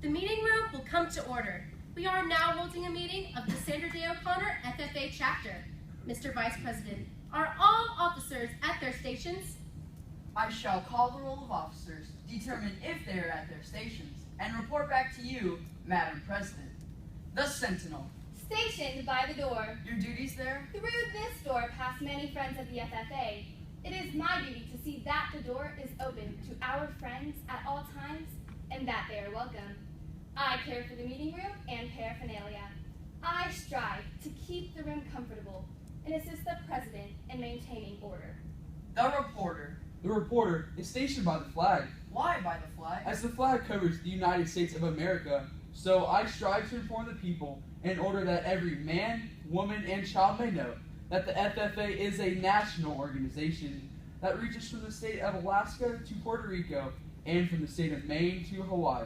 The meeting room will come to order. We are now holding a meeting of the Sandra OConnor FFA chapter. Mr. Vice President, are all officers at their stations? I shall call the roll of officers, determine if they are at their stations, and report back to you, Madam President. The Sentinel. Stationed by the door. Your duties there? Through this door pass many friends of the FFA. It is my duty to see that the door is open to our friends at all times and that they are welcome. I care for the meeting room and paraphernalia. I strive to keep the room comfortable and assist the President in maintaining order. The Reporter. The reporter is stationed by the flag. Why by the flag? As the flag covers the United States of America, so I strive to inform the people in order that every man, woman, and child may know that the FFA is a national organization that reaches from the state of Alaska to Puerto Rico and from the state of Maine to Hawaii.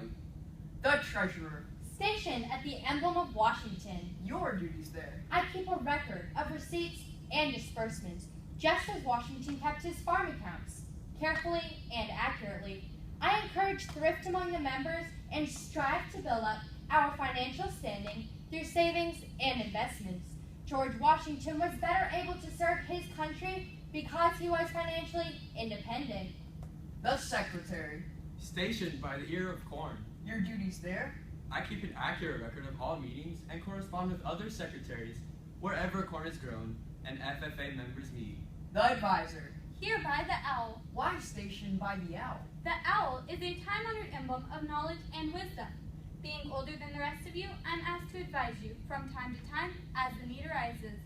The Treasurer. Stationed at the emblem of Washington, Your duties there. I keep a record of receipts and disbursements, just as Washington kept his farm accounts. Carefully and accurately, I encourage thrift among the members and strive to build up our financial standing through savings and investments. George Washington was better able to serve his country because he was financially independent. The Secretary. Stationed by the ear of corn, Your duties there. I keep an accurate record of all meetings and correspond with other secretaries wherever corn is grown and FFA members meet. The Advisor. Here by the owl. Why stationed by the owl? The owl is a time-honored emblem of knowledge and wisdom. Being older than the rest of you, I'm asked to advise you from time to time as the need arises.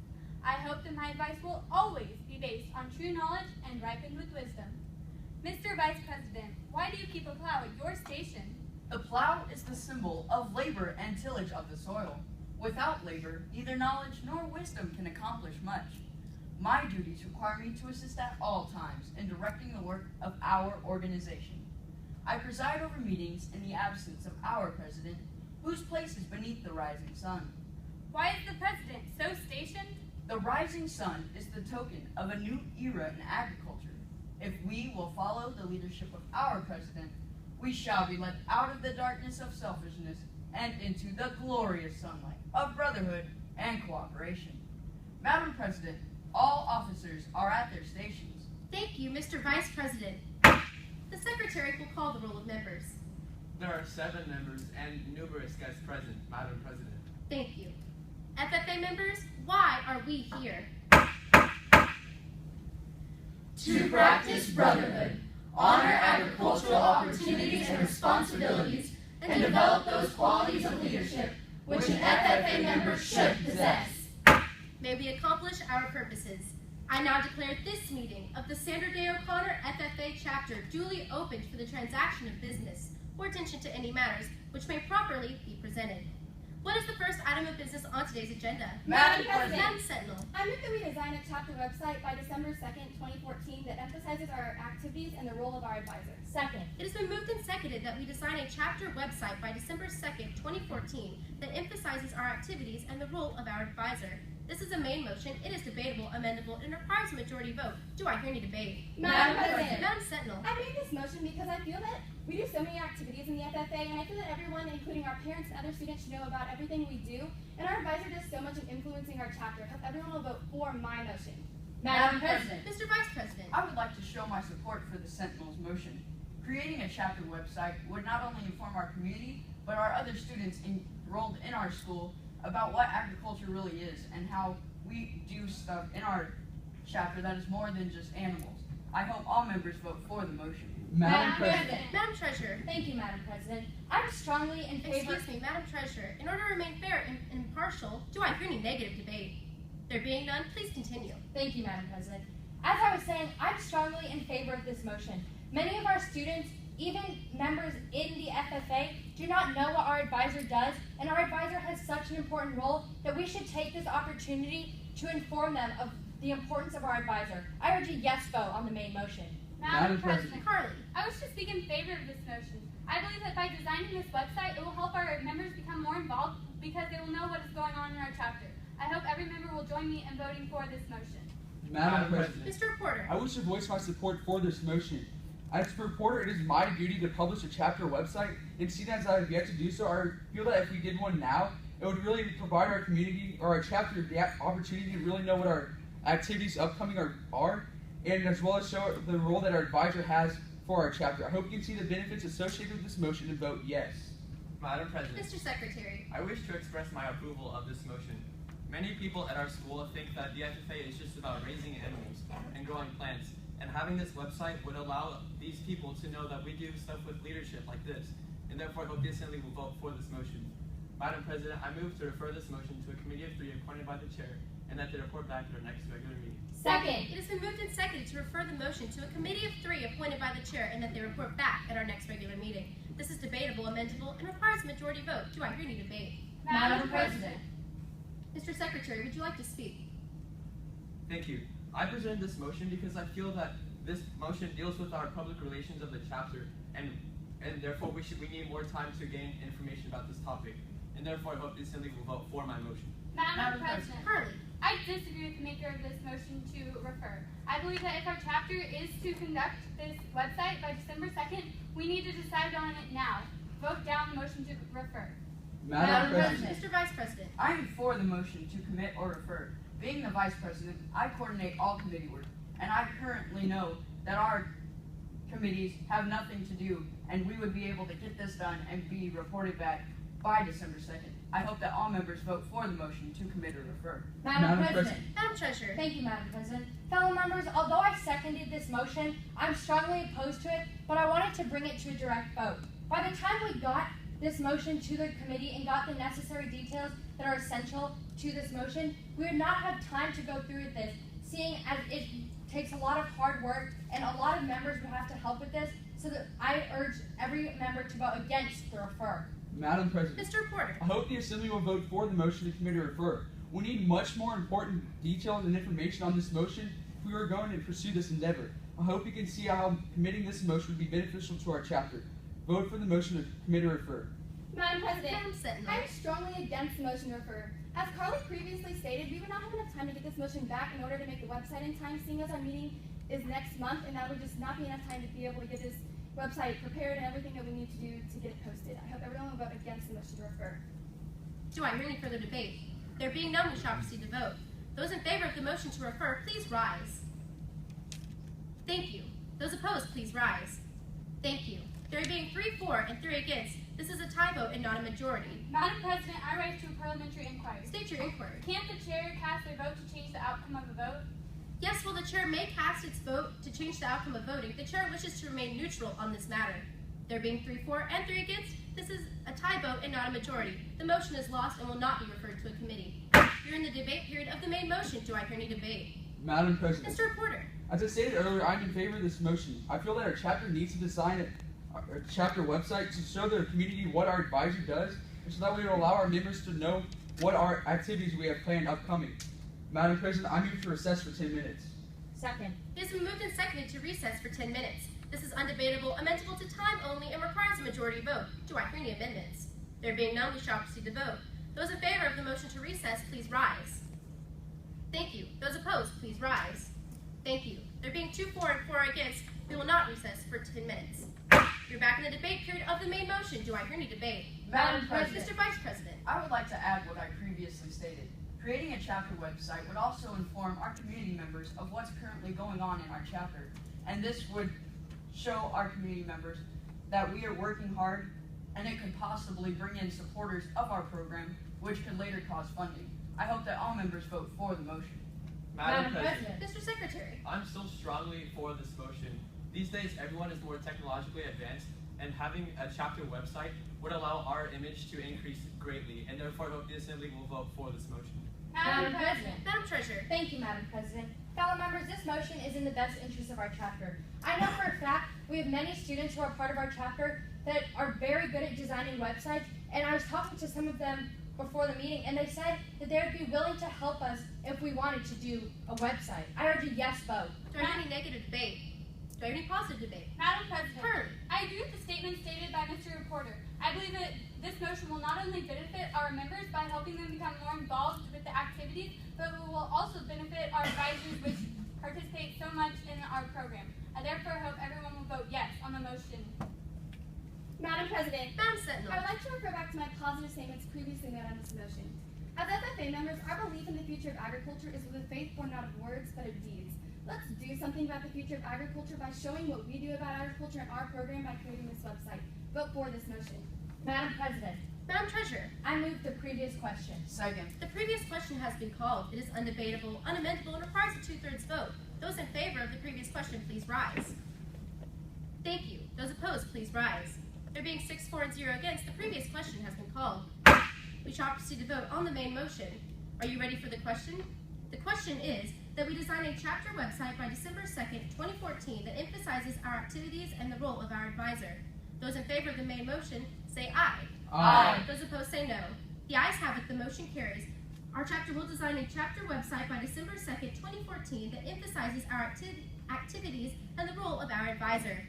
I hope that my advice will always be based on true knowledge and ripened with wisdom. Mr. Vice President, why do you keep a plow at your station? The plow is the symbol of labor and tillage of the soil. Without labor, neither knowledge nor wisdom can accomplish much. My duties require me to assist at all times in directing the work of our organization. I preside over meetings in the absence of our president, whose place is beneath the rising sun. Why is the President so stationed? The rising sun is the token of a new era in agriculture. If we will follow the leadership of our president, we shall be led out of the darkness of selfishness and into the glorious sunlight of brotherhood and cooperation. Madam President, all officers are at their stations. Thank you, Mr. Vice President. The Secretary will call the roll of members. There are 7 members and numerous guests present, Madam President. Thank you. FFA members, why are we here? To practice brotherhood, honor agricultural opportunities and responsibilities, and develop those qualities of leadership which an FFA member should possess. May we accomplish our purposes. I now declare this meeting of the Sandra OConnor FFA chapter duly opened for the transaction of business or attention to any matters which may properly be presented. What is the first item of business on today's agenda? Madam President. Madam Sentinel. I move that we design a chapter website by December 2nd, 2014 that emphasizes our activities and the role of our advisor. second, It has been moved and seconded that we design a chapter website by December 2nd, 2014 that emphasizes our activities and the role of our advisor. This is a main motion. It is debatable, amendable, and requires a majority vote. Do I hear any debate? Madam President. Madam Sentinel. I made this motion because I feel that we do so many activities in the FFA, and I feel that everyone, including our parents and other students, should know about everything we do. And our advisor does so much in influencing our chapter. I hope everyone will vote for my motion. Madam President. Mr. Vice President. I would like to show my support for the Sentinel's motion. Creating a chapter website would not only inform our community, but our other students enrolled in our school about what agriculture really is and how we do stuff in our chapter that is more than just animals. I hope all members vote for the motion. Madam President. Madam Treasurer. Thank you, Madam President. I'm strongly in favor. Excuse me, Madam Treasurer. In order to remain fair and impartial, do I hear any negative debate? There being none, please continue. Thank you, Madam President. As I was saying, I'm strongly in favor of this motion. Many of our students, even members in the FFA, do not know what our advisor does, and our advisor has such an important role that we should take this opportunity to inform them of the importance of our advisor. I urge a yes vote on the main motion. Madam President. Carly. I wish to speak in favor of this motion. I believe that by designing this website, it will help our members become more involved because they will know what is going on in our chapter. I hope every member will join me in voting for this motion. Madam President. Mr. Reporter. I wish to voice my support for this motion. As a reporter, it is my duty to publish a chapter website, and seeing as I have yet to do so, I feel that if we did one now, it would really provide our community or our chapter the opportunity to really know what our activities upcoming are, and as well as show the role that our advisor has for our chapter. I hope you can see the benefits associated with this motion and vote yes. Madam President, Mr. Secretary. I wish to express my approval of this motion. Many people at our school think that the FFA is just about raising animals and growing plants, and having this website would allow these people to know that we do stuff with leadership like this, and therefore I hope the Assembly will vote for this motion. Madam President, I move to refer this motion to a committee of 3 appointed by the chair, and that they report back at our next regular meeting. Second. It has been moved and seconded to refer the motion to a committee of 3 appointed by the chair and that they report back at our next regular meeting. This is debatable, amendable, and requires a majority vote. Do I hear any debate? Madam President. Mr. Secretary, would you like to speak? Thank you. I presented this motion because I feel that this motion deals with our public relations of the chapter, and therefore we need more time to gain information about this topic. And therefore I hope the Assembly will vote for my motion. Madam President, Hurley. I disagree with the maker of this motion to refer. I believe that if our chapter is to conduct this website by December 2nd, we need to decide on it now. Vote down the motion to refer. Madam President. Mr. Vice President. I am for the motion to commit or refer. Being the Vice President, I coordinate all committee work, and I currently know that our committees have nothing to do, and we would be able to get this done and be reported back by December 2nd. I hope that all members vote for the motion to commit or refer. Madam Madam President. Madam Treasurer. Thank you, Madam President. Fellow members, although I seconded this motion, I'm strongly opposed to it, but I wanted to bring it to a direct vote. By the time we got this motion to the committee and got the necessary details that are essential to this motion, we would not have time to go through with this, seeing as it takes a lot of hard work and a lot of members would have to help with this, so that I urge every member to vote against the refer. Madam President, Mr. Reporter. I hope the Assembly will vote for the motion to commit or refer. We need much more important details and information on this motion if we are going to pursue this endeavor. I hope you can see how committing this motion would be beneficial to our chapter. Vote for the motion to commit or refer. Madam President, Madam Sentinel. I'm strongly against the motion to refer. As Carly previously stated, we would not have enough time to get this motion back in order to make the website in time, seeing as our meeting is next month, and that would just not be enough time to be able to get this website prepared and everything that we need to do to get it posted. I hope everyone will vote against the motion to refer. Do I hear any further debate? There being none, we shall proceed to vote. Those in favor of the motion to refer, please rise. Thank you. Those opposed, please rise. Thank you. There being 3 for and 3 against, this is a tie vote and not a majority. Madam President, I rise to a parliamentary inquiry. State your inquiry. Can't the chair cast their vote to change the outcome of the vote? Yes, while the chair may cast its vote to change the outcome of voting, the chair wishes to remain neutral on this matter. There being 3 for and 3 against, this is a tie vote and not a majority. The motion is lost and will not be referred to a committee. You're in the debate period of the main motion. Do I hear any debate? Madam President, Mr. Reporter. as I stated earlier, I'm in favor of this motion. I feel that our chapter needs to design a chapter website to show the community what our advisor does, and so that we will allow our members to know what our activities we have planned upcoming. Madam President, I move to recess for 10 minutes. Second. It has been moved and seconded to recess for 10 minutes. This is undebatable, amendable to time only, and requires a majority vote. Do I hear any amendments? There being none, we shall proceed to vote. Those in favor of the motion to recess, please rise. Thank you. Those opposed, please rise. Thank you. There being 2 for and 4 against, we will not recess for 10 minutes. You're back in the debate period of the main motion. Do I hear any debate? Madam President, Mr. Vice President. I would like to add what I previously stated. Creating a chapter website would also inform our community members of what's currently going on in our chapter, and this would show our community members that we are working hard, and it could possibly bring in supporters of our program, which could later cause funding. I hope that all members vote for the motion. Madam President, Mr. Secretary. I'm still strongly for this motion. These days, everyone is more technologically advanced, and having a chapter website would allow our image to increase greatly, and therefore I hope the Assembly will vote for this motion. Madam President. Madam Treasurer. Thank you, Madam President. Fellow members, this motion is in the best interest of our chapter. I know for a fact we have many students who are part of our chapter that are very good at designing websites, and I was talking to some of them before the meeting, and they said that they would be willing to help us if we wanted to do a website. I urge a yes vote. Do I hear any negative debate? Do I hear any positive debate? Madam President, Hurley. I agree with the statement stated by Mr. Reporter. I believe that this motion will not only benefit our members by helping them become more involved with the activities, but it will also benefit our advisors, which participate so much in our program. I therefore hope everyone will vote yes on the motion. Madam President, Madam Sentinel. I would like to refer back to my positive statements previously made on this motion. As FFA members, our belief in the future of agriculture is with a faith born not of words, but of deeds. Let's do something about the future of agriculture by showing what we do about agriculture in our program by creating this website. Vote for this motion. Madam President, Madam Treasurer. I move the previous question. Second. The previous question has been called. It is undebatable, unamendable, and requires a 2/3 vote. Those in favor of the previous question, please rise. Thank you. Those opposed, please rise. There being 6, 4, and 0 against, the previous question has been called. We shall proceed to vote on the main motion. Are you ready for the question? The question is that we design a chapter website by December 2nd, 2014 that emphasizes our activities and the role of our advisor. Those in favor of the main motion say aye. Aye. Those opposed say no. The ayes have it, the motion carries. Our chapter will design a chapter website by December 2nd, 2014 that emphasizes our activities and the role of our advisor.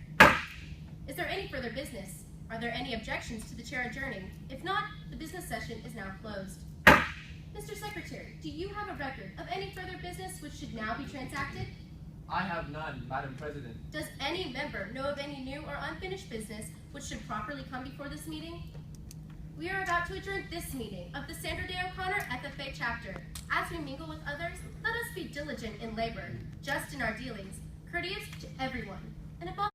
Is there any further business? Are there any objections to the chair adjourning? If not, the business session is now closed. Mr. Secretary, do you have a record of any further business which should now be transacted? I have none, Madam President. Does any member know of any new or unfinished business which should properly come before this meeting? We are about to adjourn this meeting of the Sandra Day O'Connor FFA chapter. As we mingle with others, let us be diligent in labor, just in our dealings, courteous to everyone, and above